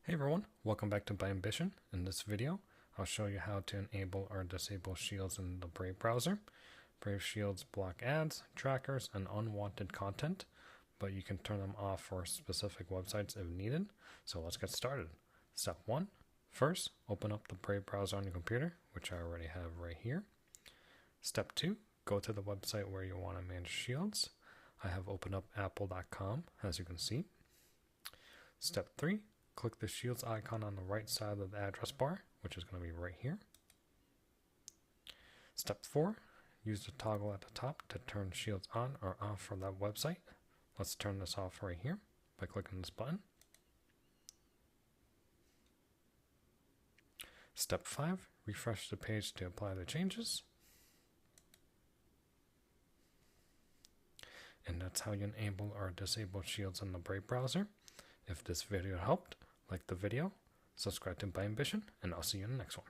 Hey everyone, welcome back to ByAmbition. In this video, I'll show you how to enable or disable shields in the Brave browser. Brave shields block ads, trackers, and unwanted content, but you can turn them off for specific websites if needed. So let's get started. Step 1. First, open up the Brave browser on your computer, which I already have right here. Step 2. Go to the website where you want to manage shields. I have opened up apple.com, as you can see. Step 3. Click the shields icon on the right side of the address bar, which is going to be right here. Step 4. Use the toggle at the top to turn shields on or off from that website. Let's turn this off right here by clicking this button. Step 5. Refresh the page to apply the changes. And that's how you enable or disable shields in the Brave browser. If this video helped, like the video, subscribe to ByAmbition, and I'll see you in the next one.